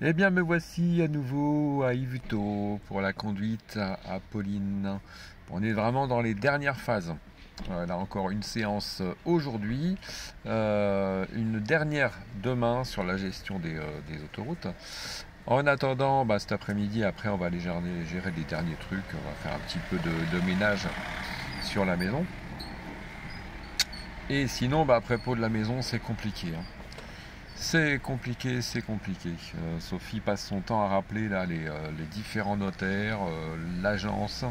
Eh bien, me voici à nouveau à Yvetot pour la conduite à Pauline. On est vraiment dans les dernières phases. Là encore une séance aujourd'hui, une dernière demain sur la gestion des autoroutes. En attendant, cet après-midi, après on va aller gérer les derniers trucs. On va faire un petit peu de ménage sur la maison. Et sinon, à propos de la maison, c'est compliqué. C'est compliqué, c'est compliqué. Sophie passe son temps à rappeler là, les différents notaires, l'agence.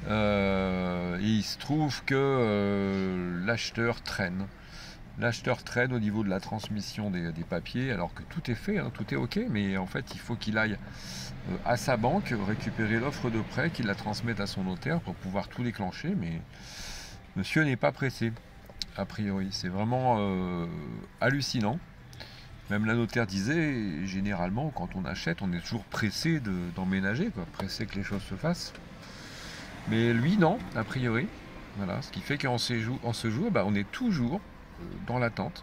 Et il se trouve que l'acheteur traîne. L'acheteur traîne au niveau de la transmission des papiers, alors que tout est fait, tout est ok, mais en fait il faut qu'il aille à sa banque récupérer l'offre de prêt, qu'il la transmette à son notaire pour pouvoir tout déclencher, mais monsieur n'est pas pressé, a priori. C'est vraiment hallucinant. Même la notaire disait, généralement, quand on achète, on est toujours pressé d'emménager, pressé que les choses se fassent. Mais lui, non, a priori. Voilà, ce qui fait qu'en ce jour, on est toujours dans l'attente,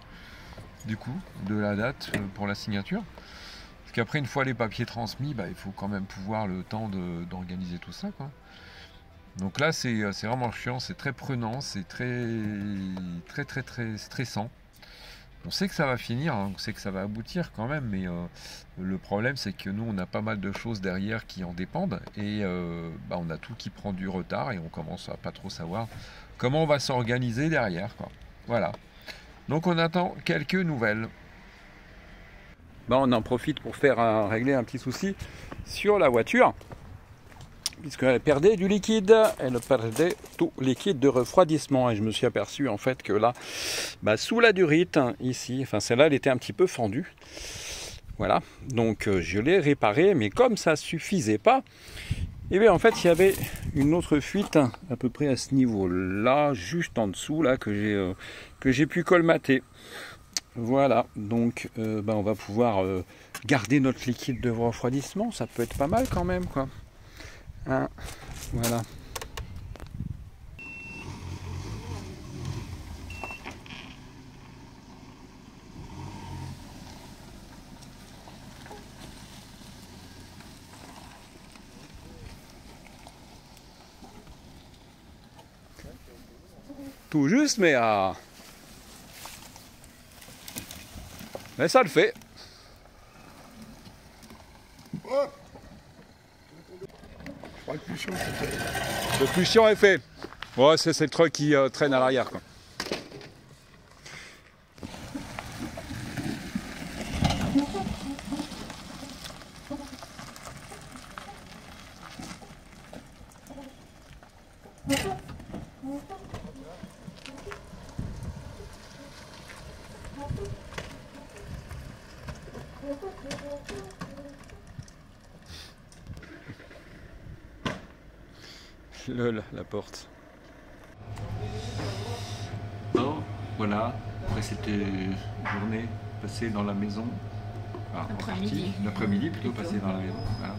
du coup, de la date pour la signature. Parce qu'après, une fois les papiers transmis, il faut quand même pouvoir le temps d'organiser tout ça, quoi. Donc là, c'est vraiment chiant, c'est très prenant, c'est très stressant. On sait que ça va finir, on sait que ça va aboutir quand même, mais le problème c'est que nous on a pas mal de choses derrière qui en dépendent et on a tout qui prend du retard et on commence à pas trop savoir comment on va s'organiser derrière, quoi. Voilà. Donc on attend quelques nouvelles. On en profite pour régler un petit souci sur la voiture. Puisqu'elle perdait du liquide, elle perdait tout liquide de refroidissement. Et je me suis aperçu en fait que là, sous la durite, ici, celle-là, elle était un petit peu fendue. Voilà, donc je l'ai réparée, mais comme ça ne suffisait pas, et bien en fait il y avait une autre fuite à peu près à ce niveau-là, juste en dessous, là, que j'ai pu colmater. Voilà, donc on va pouvoir garder notre liquide de refroidissement, ça peut être pas mal quand même, quoi. Voilà. Tout juste, mais ça le fait. Le plus chiant est fait. Ouais, c'est le truc qui traîne à l'arrière, quoi. La porte. Bon, voilà. Après cette journée passée dans la maison. L'après-midi plutôt passée dans la maison. Voilà.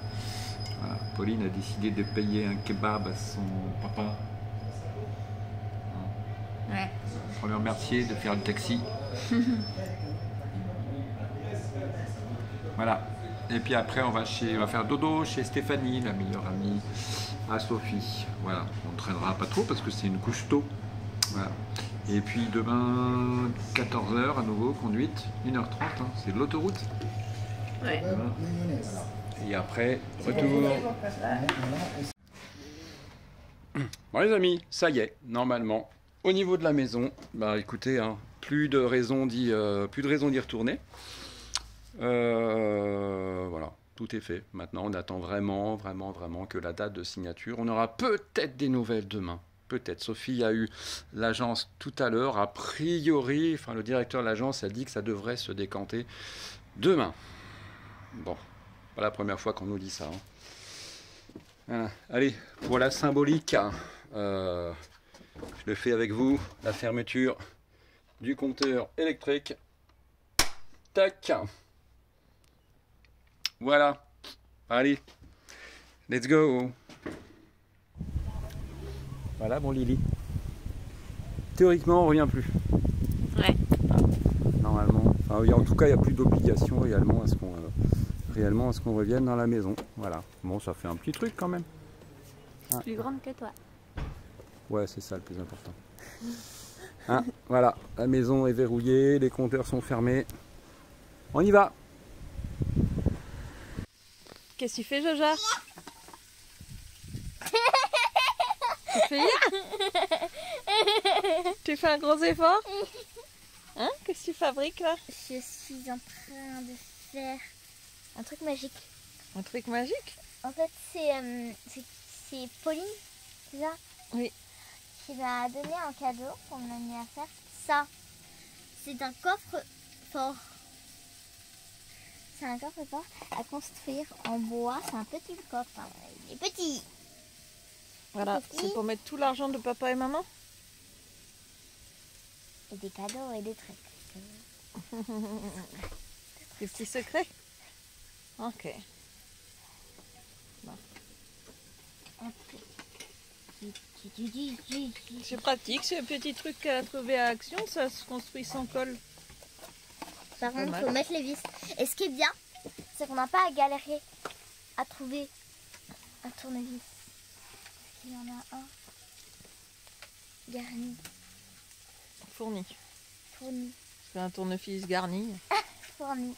Pauline a décidé de payer un kebab à son papa. Ouais. Pour lui remercier de faire le taxi. Voilà. Et puis après, on va faire dodo chez Stéphanie, la meilleure amie à Sophie. Voilà. On ne traînera pas trop parce que c'est une couche tôt. Voilà. Et puis demain, 14h à nouveau, conduite, 1h30, c'est de l'autoroute. Ouais. Voilà. Et après, retour. Bon les amis, ça y est, normalement, au niveau de la maison, écoutez, plus de raison d'y retourner. Voilà, tout est fait. Maintenant, on attend vraiment que la date de signature. On aura peut-être des nouvelles demain. Peut-être. Sophie a eu l'agence tout à l'heure. A priori, le directeur de l'agence a dit que ça devrait se décanter demain. Bon, pas la première fois qu'on nous dit ça. Voilà. Allez, pour la symbolique, je le fais avec vous. La fermeture du compteur électrique. Tac. Voilà. Allez. Let's go. Voilà, bon Lily. Théoriquement, on ne revient plus. Ouais. Normalement. En tout cas, il n'y a plus d'obligation réellement à ce réellement à ce qu'on revienne dans la maison. Voilà. Bon, ça fait un petit truc quand même. Ah. Plus grande que toi. Ouais, c'est ça le plus important. Hein, voilà, la maison est verrouillée, les compteurs sont fermés. On y va. Qu'est-ce que tu fais, Joja? Tu fais rien? Tu fais un gros effort? Hein? Qu'est-ce que tu fabriques là? Je suis en train de faire un truc magique. Un truc magique? En fait, c'est Pauline, c'est ça? Oui. Qui m'a donné un cadeau pour mon anniversaire. Ça, c'est un coffre-fort. C'est un coffre-fort à construire en bois. C'est un petit coffre. Hein. Il est petit. Voilà, c'est pour mettre tout l'argent de papa et maman? Et des cadeaux et des trucs. Des petits secrets? Ok. Bon. C'est pratique, c'est un petit truc qu'elle a trouvé à Action, ça se construit sans colle. Par contre, il faut mettre les vis. Et ce qui est bien, c'est qu'on n'a pas à galérer à trouver un tournevis. Il y en a un garni. Fourni. Fourni. C'est un tournevis garni. Fourni.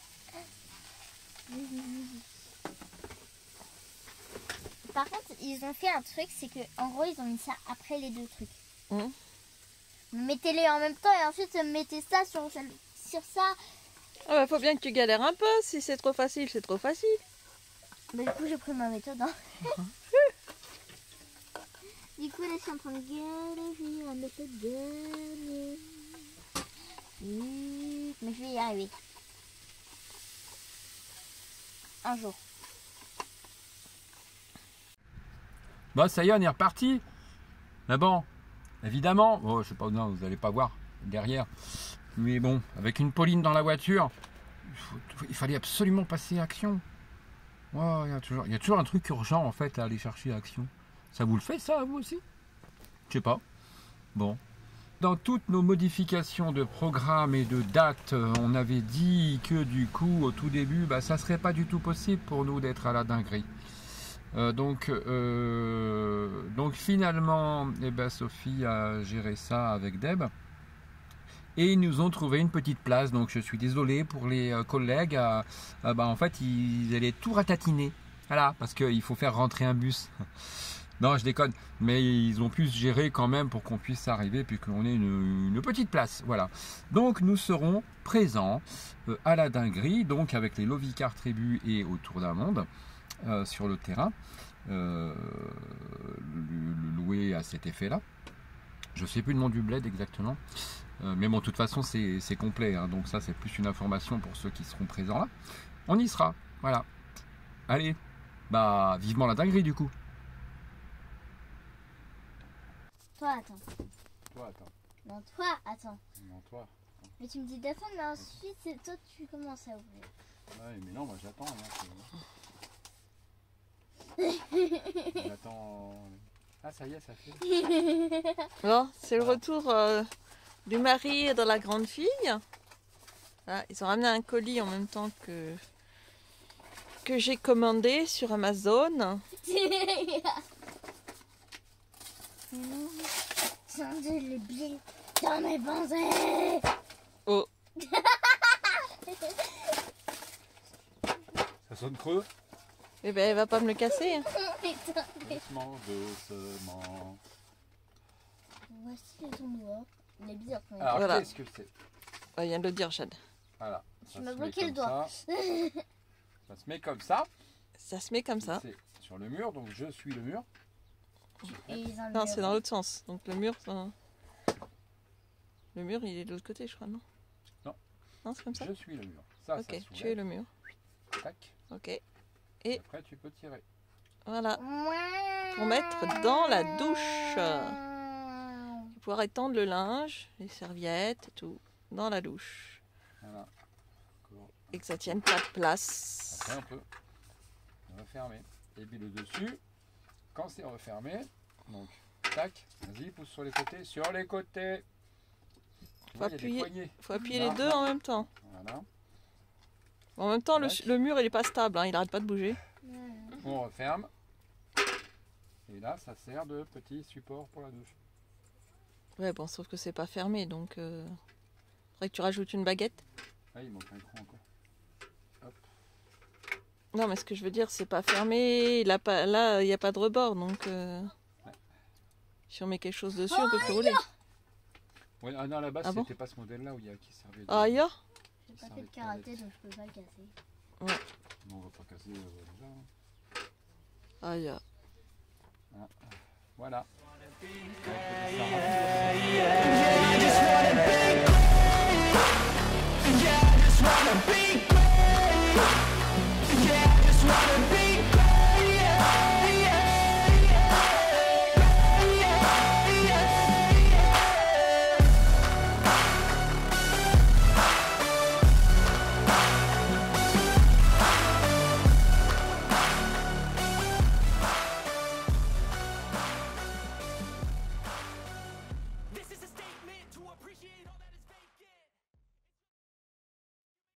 Par contre, ils ont fait un truc, c'est que en gros, ils ont mis ça après les deux trucs. Mmh. Mettez-les en même temps et ensuite mettez ça sur ça. Ah bah faut bien que tu galères un peu, si c'est trop facile, c'est trop facile. Bah, du coup, j'ai pris ma méthode. Hein. Du coup, là, je suis en train de galérer la méthode gagnée. Mais je vais y arriver. Un jour. Bon, ça y est, on est reparti. Mais bon, évidemment, oh, je sais pas, non, vous n'allez pas voir derrière. Mais bon, avec une Pauline dans la voiture, il fallait absolument passer à Action. Oh, il y a toujours un truc urgent en fait à aller chercher à Action. Ça vous le fait ça, vous aussi? Je sais pas. Bon. Dans toutes nos modifications de programme et de date, on avait dit que du coup, au tout début, bah, ça serait pas du tout possible pour nous d'être à la dinguerie. Donc finalement, eh ben, Sophie a géré ça avec Deb. Et ils nous ont trouvé une petite place. Donc je suis désolé pour les collègues. Bah, en fait, ils allaient tout ratatiner. Voilà, parce qu'il faut faire rentrer un bus. Non, je déconne. Mais ils ont pu se gérer quand même pour qu'on puisse arriver, puis qu'on ait une petite place. Voilà. Donc nous serons présents à la dinguerie, donc avec les Lovicar Tribus et Autour d'un monde. Sur le terrain, le louer à cet effet-là. Je ne sais plus le nom du bled exactement, mais bon, de toute façon, c'est complet, hein, donc ça, c'est plus une information pour ceux qui seront présents là. On y sera, voilà. Allez, bah, vivement la dinguerie du coup. Toi, attends. Toi, attends. Non, toi, attends. Non, toi. Mais tu me dis d'attendre, mais ensuite, c'est toi, tu commences à ouvrir. Ouais, mais non, moi j'attends. J'attends. Ah, ça y est, ça fait. Bon, c'est le retour du mari et de la grande fille. Voilà, ils ont ramené un colis en même temps que j'ai commandé sur Amazon. Sans de les billes dans mes pensées. Oh, Ça sonne creux. eh ben elle va pas me le casser. Hein. Doucement, doucement. Voici les endroits. Les billes. Alors, Voilà. qu'est-ce que c'est? Il vient de le dire, Chad. Voilà. Tu m'as bloqué le doigt. Ça se met comme ça. Ça se met comme ça. C'est sur le mur, donc je suis le mur. Et ils en Non, c'est dans l'autre sens. Donc le mur, le mur, il est de l'autre côté, je crois, non? Non. Non, c'est comme ça? Je suis le mur. Ça, Ok, ça tu es soulève. le mur. Tac. Ok. Et après, tu peux tirer. Voilà. Pour mettre dans la douche. Pour pouvoir étendre le linge, les serviettes et tout, dans la douche. Voilà. Et que ça tienne pas de place. Après, on peut refermer. Et puis le dessus, quand c'est refermé, donc, tac, vas-y, pousse sur les côtés. Sur les côtés. Tu vois, il y a des poignées. Faut appuyer les deux en même temps. Voilà. En même temps, le mur il est pas stable, hein, il arrête pas de bouger. On referme. Et là, ça sert de petit support pour la douche. Ouais, bon, sauf que c'est pas fermé, donc faudrait que tu rajoutes une baguette. Ah, il manque un cran encore. Hop. Non, mais ce que je veux dire, c'est pas fermé. Là, il n'y a pas de rebord, donc si on met quelque chose dessus, on peut plus rouler. Ouais, ah non, là-bas, Ah c'était bon pas ce modèle-là où il y a qui servait de... Ah, ya J'ai pas fait de karaté, donc je peux pas le casser. Ouais. Non, on va pas casser déjà. Hein. Ah, ya. Voilà.